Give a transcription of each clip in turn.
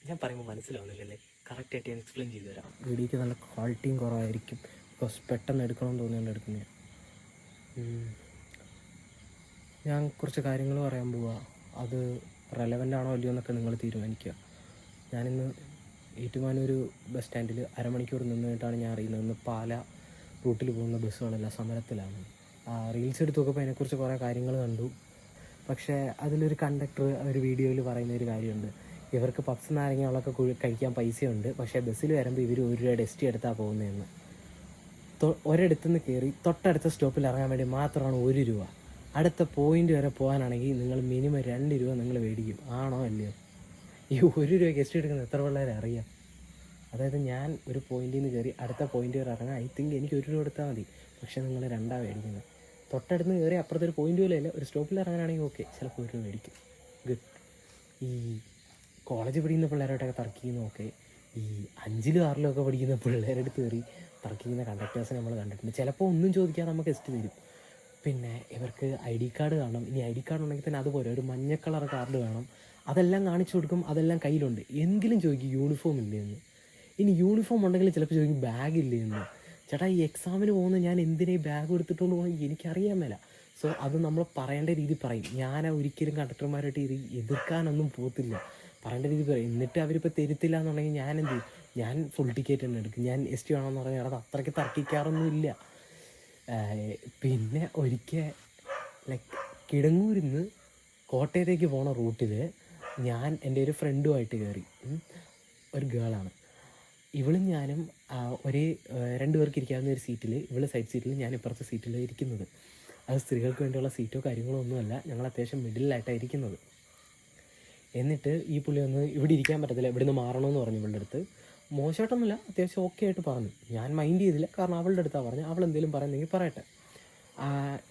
ഞാൻ പറയുമ്പോൾ മനസ്സിലാവുന്നില്ലല്ലേ? കറക്റ്റായിട്ട് ഞാൻ എക്സ്പ്ലെയിൻ ചെയ്തു തരാം. വീഡിയോയ്ക്ക് നല്ല ക്വാളിറ്റിയും കുറവായിരിക്കും. ബിക്കോസ് പെട്ടെന്ന് എടുക്കണമെന്ന് തോന്നിയുകൊണ്ട് എടുക്കുന്നത്. ഞാൻ കുറച്ച് കാര്യങ്ങൾ പറയാൻ പോവുക. അത് റെലവൻ്റ് ആണോ അല്ലയോ എന്നൊക്കെ നിങ്ങൾ തീരുമാനിക്കുക. ഞാനിന്ന് ഏറ്റുമാനൂർ ബസ് സ്റ്റാൻഡിൽ അരമണിക്കൂർ നിന്നിട്ടാണ് ഞാൻ അറിയുന്നത് ഇന്ന് പാല റൂട്ടിൽ പോകുന്ന ബസ്സുകളെല്ലാം സമരത്തിലാണ്. റീൽസ് എടുത്ത് നോക്കുമ്പോൾ അതിനെക്കുറിച്ച് കുറേ കാര്യങ്ങൾ കണ്ടു. പക്ഷേ അതിലൊരു കണ്ടക്ടർ ഒരു വീഡിയോയിൽ പറയുന്നൊരു കാര്യമുണ്ട്. ഇവർക്ക് പപ്സ് നാരങ്ങകളൊക്കെ കഴിക്കാൻ പൈസയുണ്ട്, പക്ഷേ ബസ്സിൽ വരുമ്പോൾ ഇവർ 1 രൂപയുടെ എസ് ടി എടുത്താൽ പോകുന്നതെന്ന്. ഒരിടത്തുനിന്ന് കയറി തൊട്ടടുത്ത സ്റ്റോപ്പിൽ ഇറങ്ങാൻ വേണ്ടി മാത്രമാണ് 1 രൂപ. അടുത്ത പോയിന്റ് വരെ പോകാനാണെങ്കിൽ നിങ്ങൾ മിനിമം 2 രൂപ നിങ്ങൾ മേടിക്കും. ആണോ അല്ലയോ? ഈ 1 രൂപയ്ക്ക് എസ് ടി എടുക്കുന്നത് എത്ര പിള്ളേരെ അറിയാം? അതായത് ഞാൻ ഒരു പോയിന്റിൽ നിന്ന് കയറി അടുത്ത പോയിന്റ് വരെ ഇറങ്ങാൻ ഐ തിങ്ക് എനിക്ക് 1 രൂപ എടുത്താൽ മതി. പക്ഷേ നിങ്ങൾ 2 മേടിക്കുന്നത്. തൊട്ടടുത്ത് നിന്ന് കയറി അപ്പുറത്തൊരു പോയിന്റ് പോലെയല്ല, ഒരു സ്റ്റോപ്പിൽ ഇറങ്ങാനാണെങ്കിൽ ഓക്കെ, ചിലപ്പോൾ 1 രൂപ മേടിക്കും. ഗുഡ്. ഈ കോളേജ് പഠിക്കുന്ന പിള്ളേരോട്ടൊക്കെ തർക്കിക്കുന്നതൊക്കെ ഈ 5ലും 6ലും ഒക്കെ പഠിക്കുന്ന പിള്ളേരെടുത്ത് കയറി തർക്കിക്കുന്ന കണ്ടക്ടേഴ്സിനെ നമ്മൾ കണ്ടിട്ടുണ്ട്. ചിലപ്പോൾ ഒന്നും ചോദിക്കാതെ നമുക്ക് എസ് ടി തരും. പിന്നെ ഇവർക്ക് ഐ ഡി കാർഡ് കാണണം. ഇനി ഐ ഡി കാർഡ് ഉണ്ടെങ്കിൽ തന്നെ അതുപോലെ ഒരു മഞ്ഞ കളർ കാർഡ് വേണം. അതെല്ലാം കാണിച്ചു കൊടുക്കും. അതെല്ലാം കയ്യിലുണ്ട്. എങ്കിലും ചോദിക്കും യൂണിഫോം ഇല്ലേ എന്ന്. ഇനി യൂണിഫോം ഉണ്ടെങ്കിൽ ചിലപ്പോൾ ചോദിക്കും ബാഗ് ഇല്ലേ എന്ന്. ചേട്ടാ, ഈ എക്സാമിന് പോകുന്ന ഞാൻ എന്തിനാ ഈ ബാഗ് എടുത്തിട്ടുകൊണ്ട് പോകണം? എനിക്കറിയാൻ മേല. സോ അത് നമ്മൾ പറയേണ്ട രീതി പറയും. ഞാൻ ഒരിക്കലും കണ്ടക്ടർമാരായിട്ട് ഇത് എതിർക്കാനൊന്നും പോകത്തില്ല. പറയേണ്ട രീതി പറയും. എന്നിട്ട് അവരിപ്പോൾ തരുത്തില്ല എന്നുണ്ടെങ്കിൽ ഞാൻ എന്ത് ചെയ്യും? ഞാൻ ഫുൾ ടിക്കറ്റ് തന്നെ എടുക്കും. ഞാൻ എസ് ടി വേണമെന്ന് പറഞ്ഞാൽ അത് അത്രയ്ക്ക് തർക്കിക്കാറൊന്നുമില്ല. പിന്നെ ഒരിക്കൽ ലൈക്ക് കിടങ്ങൂരിൽ നിന്ന് കോട്ടയത്തേക്ക് പോണ റൂട്ടിൽ ഞാൻ എൻ്റെ ഒരു ഫ്രണ്ടുമായിട്ട് കയറി. ഒരു ഗേളാണ്. ഇവളും ഞാനും ഒരേ 2 പേർക്ക് ഇരിക്കാവുന്ന ഒരു സീറ്റിൽ, ഇവള് സൈഡ് സീറ്റിൽ, ഞാൻ ഇപ്പുറത്തെ സീറ്റിൽ ഇരിക്കുന്നത്. അത് സ്ത്രീകൾക്ക് വേണ്ടിയുള്ള സീറ്റോ കാര്യങ്ങളോ ഒന്നുമല്ല. ഞങ്ങൾ അത്യാവശ്യം മിഡിലായിട്ടാണ് ഇരിക്കുന്നത്. എന്നിട്ട് ഈ പുള്ളി ഒന്ന് ഇവിടെ ഇരിക്കാൻ പറ്റത്തില്ല, ഇവിടെ നിന്ന് മാറണമെന്ന് പറഞ്ഞു ഇവളുടെ അടുത്ത്. മോശമായിട്ടൊന്നുമില്ല, അത്യാവശ്യം ഓക്കെ ആയിട്ട് പറഞ്ഞു. ഞാൻ മൈൻഡ് ചെയ്തില്ല, കാരണം അവളുടെ അടുത്താണ് പറഞ്ഞു. അവൾ എന്തെങ്കിലും പറയുന്നെങ്കിൽ പറയട്ടെ.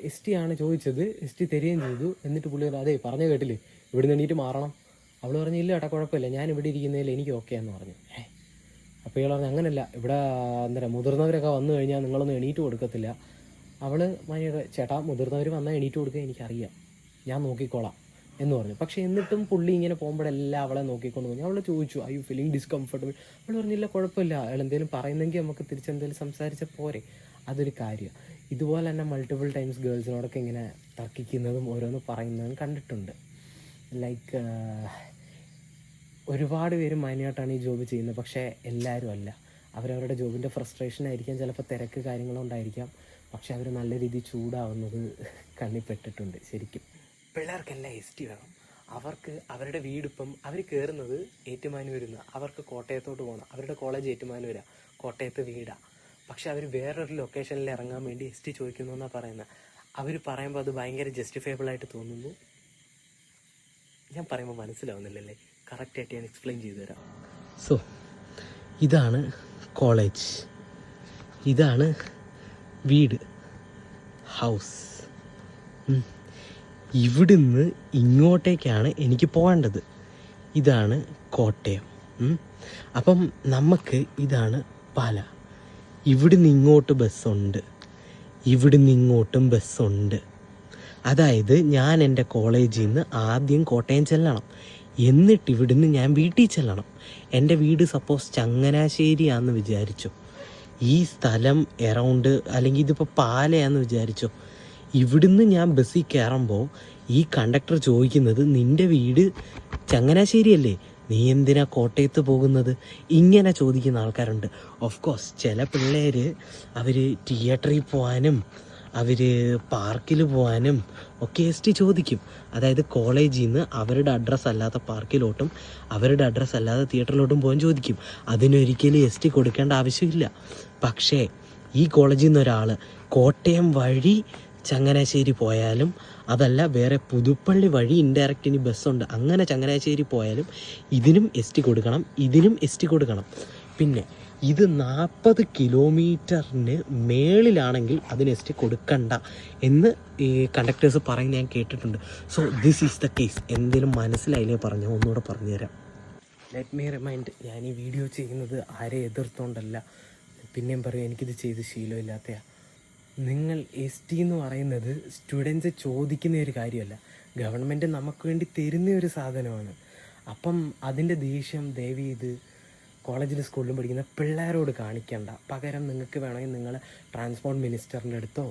എസ് ടി ആണ് ചോദിച്ചത്, എസ് ടി തരികയും ചെയ്തു. എന്നിട്ട് പുള്ളി പറഞ്ഞു, അതെ പറഞ്ഞു കേട്ടില്ലേ, ഇവിടെ നിന്ന് എണീറ്റ് മാറണം. അവൾ പറഞ്ഞു, ഇല്ല ഏട്ടാ കുഴപ്പമില്ല, ഞാൻ ഇവിടെ ഇരിക്കുന്നതിൽ എനിക്ക് ഓക്കെ എന്ന് പറഞ്ഞു. അപ്പോൾ ഇയാൾ പറഞ്ഞു, അങ്ങനല്ല, ഇവിടെ എന്താ മുതിർന്നവരൊക്കെ വന്നു കഴിഞ്ഞാൽ നിങ്ങളൊന്നും എണീറ്റ് കൊടുക്കത്തില്ല. അവൾ മണിയുടെ ചേട്ടാ, മുതിർന്നവർ വന്നാൽ എണീറ്റ് കൊടുക്കുക എനിക്കറിയാം, ഞാൻ നോക്കിക്കോളാം എന്ന് പറഞ്ഞു. പക്ഷേ എന്നിട്ടും പുള്ളി ഇങ്ങനെ പോകുമ്പോഴെല്ലാം അവളെ നോക്കിക്കൊണ്ട് പോയി. അവൾ ചോദിച്ചു, ഐ യു ഫീലിംഗ് ഡിസ്കംഫർട്ടബിൾ? അവൾ പറഞ്ഞില്ല, കുഴപ്പമില്ല, അയാൾ എന്തെങ്കിലും പറയുന്നെങ്കിൽ നമുക്ക് തിരിച്ചെന്തെങ്കിലും സംസാരിച്ച പോരെ, അതൊരു കാര്യം. ഇതുപോലെ തന്നെ മൾട്ടിപ്പിൾ ടൈംസ് ഗേൾസിനോടൊക്കെ ഇങ്ങനെ തർക്കിക്കുന്നതും ഓരോന്ന് പറയുന്നതും കണ്ടിട്ടുണ്ട്. ലൈക്ക് ഒരുപാട് പേര് മാന്യമായിട്ടാണ് ഈ ജോബ് ചെയ്യുന്നത്. പക്ഷേ എല്ലാവരും അല്ല. അവരവരുടെ ജോബിൻ്റെ ഫ്രസ്ട്രേഷൻ ആയിരിക്കാം, ചിലപ്പോൾ തിരക്ക് കാര്യങ്ങളുണ്ടായിരിക്കാം. പക്ഷെ അവർ നല്ല രീതിയിൽ ചൂടാവുന്നത് കണ്ണിപ്പെട്ടിട്ടുണ്ട് ശരിക്കും. പിള്ളേർക്കെല്ലാം എസ് ടി വേണം. അവർക്ക് അവരുടെ വീടിപ്പം അവർ കയറുന്നത് ഏറ്റുമാനൂരിൽ നിന്ന്, അവർക്ക് കോട്ടയത്തോട്ട് പോകണം. അവരുടെ കോളേജ് ഏറ്റുമാനൂരാണ്, കോട്ടയത്ത് വീടാണ്. പക്ഷെ അവർ വേറൊരു ലൊക്കേഷനിൽ ഇറങ്ങാൻ വേണ്ടി എസ് ടി ചോദിക്കുന്നു എന്നാണ് പറയുന്നത്. അവർ പറയുമ്പോൾ അത് ഭയങ്കര ജസ്റ്റിഫയബിളായിട്ട് തോന്നുന്നു. ഞാൻ പറയുമ്പോൾ മനസ്സിലാവുന്നില്ലല്ലേ? കറക്റ്റായിട്ട് ഞാൻ എക്സ്പ്ലെയിൻ ചെയ്തു തരാം. സോ ഇതാണ് കോളേജ്, ഇതാണ് വീട്, ഹൗസ്. ഇവിടുന്ന് ഇങ്ങോട്ടേക്കാണ് എനിക്ക് പോകേണ്ടത്. ഇതാണ് കോട്ടയം. അപ്പം നമുക്ക് ഇതാണ് പാല. ഇവിടുന്ന് ഇങ്ങോട്ട് ബസ്സുണ്ട്, ഇവിടുന്ന് ഇങ്ങോട്ടും ബസ്സുണ്ട്. അതായത് ഞാൻ എൻ്റെ കോളേജിൽ നിന്ന് ആദ്യം കോട്ടയം ചെല്ലണം, എന്നിട്ട് ഇവിടുന്ന് ഞാൻ വീട്ടിൽ ചെല്ലണം. എൻ്റെ വീട് സപ്പോസ് ചങ്ങനാശ്ശേരിയാണെന്ന് വിചാരിച്ചോ, ഈ സ്ഥലം എറൗണ്ട് അല്ലെങ്കിൽ ഇതിപ്പോൾ പാലയാണെന്ന് വിചാരിച്ചോ. ഇവിടുന്ന് ഞാൻ ബസ്സിൽ കയറുമ്പോൾ ഈ കണ്ടക്ടർ ചോദിക്കുന്നത്, നിൻ്റെ വീട് ചങ്ങനാശ്ശേരിയല്ലേ, നീ എന്തിനാ കോട്ടയത്ത് പോകുന്നത്? ഇങ്ങനെ ചോദിക്കുന്ന ആൾക്കാരുണ്ട്. ഓഫ് കോഴ്സ് ചില പിള്ളേർ അവർ തിയേറ്ററിൽ പോകാനും അവർ പാർക്കിൽ പോകാനും ഒക്കെ എസ് ടി ചോദിക്കും. അതായത് കോളേജിൽ നിന്ന് അവരുടെ അഡ്രസ്സ് അല്ലാത്ത പാർക്കിലോട്ടും അവരുടെ അഡ്രസ്സ് അല്ലാതെ തിയേറ്ററിലോട്ടും പോകാൻ ചോദിക്കും. അതിനൊരിക്കലും എസ് ടി കൊടുക്കേണ്ട ആവശ്യമില്ല. പക്ഷേ ഈ കോളേജിൽ നിന്ന് ഒരാൾ കോട്ടയം വഴി ചങ്ങനാശ്ശേരി പോയാലും, അതല്ല വേറെ പുതുപ്പള്ളി വഴി ഇൻഡയറക്റ്റ് ഇനി ബസ്സുണ്ട്, അങ്ങനെ ചങ്ങനാശ്ശേരി പോയാലും ഇതിനും എസ് ടി കൊടുക്കണം, ഇതിനും എസ് ടി കൊടുക്കണം. പിന്നെ ഇത് 40 കിലോമീറ്ററിന് മേളിലാണെങ്കിൽ അതിന് എസ് ടി കൊടുക്കണ്ട എന്ന് ഈ കണ്ടക്ടേഴ്സ് പറയുന്നത് ഞാൻ കേട്ടിട്ടുണ്ട്. So this is the case. എന്തെങ്കിലും മനസ്സിലായില്ലേ പറഞ്ഞോ, ഒന്നുകൂടെ പറഞ്ഞുതരാം. ലെറ്റ് മീ റിമൈൻഡ്, ഞാൻ ഈ വീഡിയോ ചെയ്യുന്നത് ആരെ എതിർത്തോണ്ടല്ല. പിന്നെയും പറയും എനിക്കിത് ചെയ്ത് ശീലമില്ലാത്തയാണ്. നിങ്ങൾ എസ് ടി എന്ന് പറയുന്നത് സ്റ്റുഡൻസ് ചോദിക്കുന്ന ഒരു കാര്യമല്ല, ഗവൺമെൻറ് നമുക്ക് വേണ്ടി തരുന്ന ഒരു സാധനമാണ്. അപ്പം അതിൻ്റെ ദേഷ്യം ദയവ് ചെയ്ത് കോളേജിലും സ്കൂളിലും പഠിക്കുന്ന പിള്ളേരോട് കാണിക്കണ്ട. പകരം നിങ്ങൾക്ക് വേണമെങ്കിൽ നിങ്ങൾ ട്രാൻസ്പോർട്ട് മിനിസ്റ്ററിൻ്റെ അടുത്തോ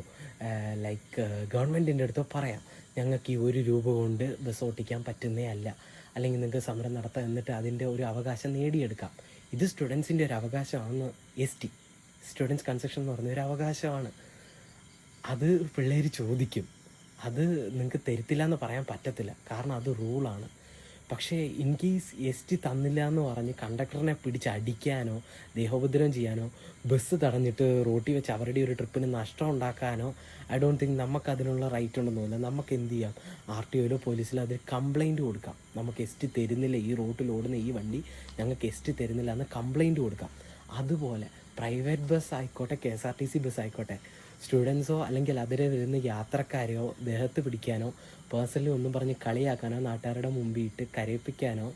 ലൈക്ക് ഗവൺമെൻറ്റിൻ്റെ അടുത്തോ പറയാം, ഞങ്ങൾക്ക് ഈ 1 രൂപ കൊണ്ട് ബസ് ഓട്ടിക്കാൻ പറ്റുന്നേ അല്ല, അല്ലെങ്കിൽ നിങ്ങൾക്ക് സമരം നടത്താം, എന്നിട്ട് അതിൻ്റെ ഒരു അവകാശം നേടിയെടുക്കാം. ഇത് സ്റ്റുഡൻസിൻ്റെ ഒരു അവകാശമാണ്. ST സ്റ്റുഡൻസ് കൺസെഷൻ എന്ന് പറഞ്ഞ ഒരു അവകാശമാണ്. അത് പിള്ളേർ ചോദിക്കും. അത് നിങ്ങൾക്ക് തരത്തില്ല എന്ന് പറയാൻ പറ്റത്തില്ല, കാരണം അത് റൂളാണ്. പക്ഷേ ഇൻ കേസ് ST തന്നില്ല എന്ന് പറഞ്ഞ് കണ്ടക്ടറിനെ പിടിച്ച് അടിക്കാനോ ദേഹോപദ്രവം ചെയ്യാനോ ബസ് തടഞ്ഞിട്ട് റോട്ടിൽ വെച്ച് അവരുടെ ഒരു ട്രിപ്പിന് നഷ്ടം ഉണ്ടാക്കാനോ ഐ ഡോണ്ട് തിങ്ക് നമുക്ക് അതിനുള്ള റൈറ്റ് ഉണ്ടെന്ന് തോന്നില്ല. നമുക്ക് എന്ത് ചെയ്യാം, RTOയിലോ പോലീസിലോ അതിൽ കംപ്ലൈൻറ്റ് കൊടുക്കാം. നമുക്ക് ST തരുന്നില്ല, ഈ റൂട്ടിൽ ഓടുന്ന ഈ വണ്ടി ഞങ്ങൾക്ക് ST തരുന്നില്ല എന്ന് കംപ്ലൈൻറ്റ് കൊടുക്കാം. അതുപോലെ പ്രൈവറ്റ് ബസ് ആയിക്കോട്ടെ, KSRTC ബസ് ആയിക്കോട്ടെ, സ്റ്റുഡൻസോ അല്ലെങ്കിൽ അതിലെ വരുന്ന യാത്രക്കാരെയോ ദേഹത്ത് പിടിക്കാനോ പേഴ്സണലി ഒന്നും പറഞ്ഞ് കളിയാക്കാനോ നാട്ടുകാരുടെ മുമ്പിൽ ഇട്ട് കരയിപ്പിക്കാനോ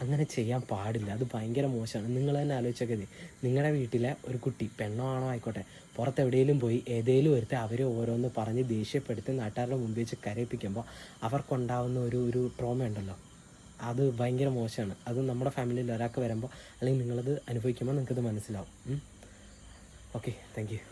അങ്ങനെ ചെയ്യാൻ പാടില്ല. അത് ഭയങ്കര മോശമാണ്. നിങ്ങൾ തന്നെ ആലോചിച്ചൊക്കെ, നിങ്ങളുടെ വീട്ടിലെ ഒരു കുട്ടി പെണ്ണോ ആണോ ആയിക്കോട്ടെ പുറത്ത് എവിടെയെങ്കിലും പോയി ഏതെങ്കിലും ഒരുത്തെ അവരെ ഓരോന്ന് പറഞ്ഞ് ദേഷ്യപ്പെടുത്തി നാട്ടുകാരുടെ മുമ്പിൽ വെച്ച് കരയിപ്പിക്കുമ്പോൾ അവർക്കുണ്ടാകുന്ന ഒരു ട്രോമ ഉണ്ടല്ലോ, അത് ഭയങ്കര മോശമാണ്. അത് നമ്മുടെ ഫാമിലിയിൽ ഒരാൾക്ക് വരുമ്പോൾ അല്ലെങ്കിൽ നിങ്ങളത് അനുഭവിക്കുമ്പോൾ നിങ്ങൾക്കത് മനസ്സിലാവും. Okay, thank you.